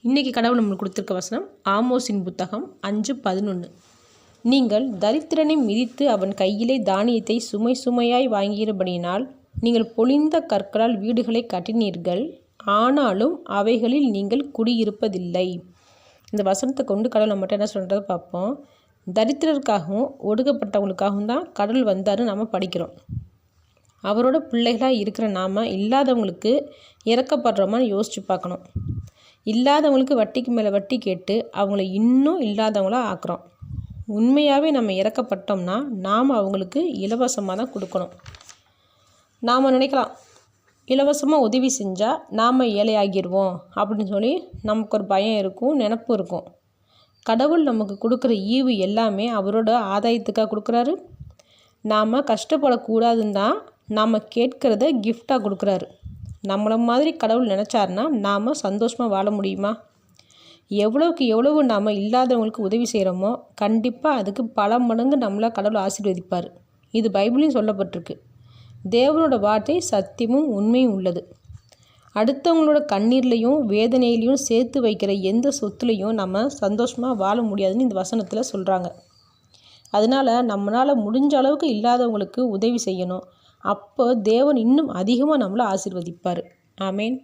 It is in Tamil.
இன்றைக்கி கடவுள் நம்மளுக்கு கொடுத்துருக்க வசனம் ஆமோஸின் புத்தகம் 5:11. நீங்கள் தரித்திரனை மிதித்து அவன் கையிலே தானியத்தை சுமை சுமையாய் வாங்கியபடியினால் நீங்கள் பொழிந்த கற்களால் வீடுகளை கட்டினீர்கள், ஆனாலும் அவைகளில் நீங்கள் குடியிருப்பதில்லை. இந்த வசனத்தை கொண்டு கடவுள் நம்மகிட்ட என்ன சொல்கிறத பார்ப்போம். தரித்திரருக்காகவும் ஒடுக்கப்பட்டவங்களுக்காகவும் தான் கடவுள் வந்தாருன்னு நம்ம படிக்கிறோம். அவரோட பிள்ளைகளாக இருக்கிற நாம் இல்லாதவங்களுக்கு இறக்கப்படுறோமான்னு யோசித்து பார்க்கணும். இல்லாதவங்களுக்கு வட்டிக்கு மேலே வட்டி கேட்டு அவங்கள இன்னும் இல்லாதவங்களாக ஆக்குறோம். உண்மையாகவே நம்ம இறக்கப்பட்டோம்னா நாம் அவங்களுக்கு இலவசமாக தான் கொடுக்கணும். நாம் நினைக்கலாம், இலவசமாக உதவி செஞ்சால் நாம் ஏழையாகிடுவோம் அப்படின்னு சொல்லி நமக்கு ஒரு பயம் இருக்கும், நினப்பு இருக்கும். கடவுள் நமக்கு கொடுக்குற ஈவு எல்லாமே அவரோட ஆதாயத்துக்காக கொடுக்குறாரு. நாம் கஷ்டப்படக்கூடாதுன்னு தான் நாம் கேட்குறத கிஃப்டாக கொடுக்குறாரு. நம்மளை மாதிரி கடவுள் நினச்சாருன்னா நாம் சந்தோஷமாக வாழ முடியுமா? எவ்வளோக்கு எவ்வளவு நாம் இல்லாதவங்களுக்கு உதவி செய்கிறோமோ கண்டிப்பாக அதுக்கு பல மடங்கு நம்மளை கடவுள் ஆசீர்வதிப்பார். இது பைபிளையும் சொல்லப்பட்டிருக்கு. தேவனோட வார்த்தை சத்தியமும் உண்மையும் உள்ளது. அடுத்தவங்களோட கண்ணீர்லையும் வேதனையிலையும் சேர்த்து வைக்கிற எந்த சொத்துலையும் நம்ம சந்தோஷமாக வாழ முடியாதுன்னு இந்த வசனத்தில் சொல்கிறாங்க. அதனால் நம்மளால் முடிஞ்ச அளவுக்கு இல்லாதவங்களுக்கு உதவி செய்யணும். அப்போ தேவன் இன்னும் அதிகமாக நம்மளை ஆசீர்வதிப்பார். ஆமேன்.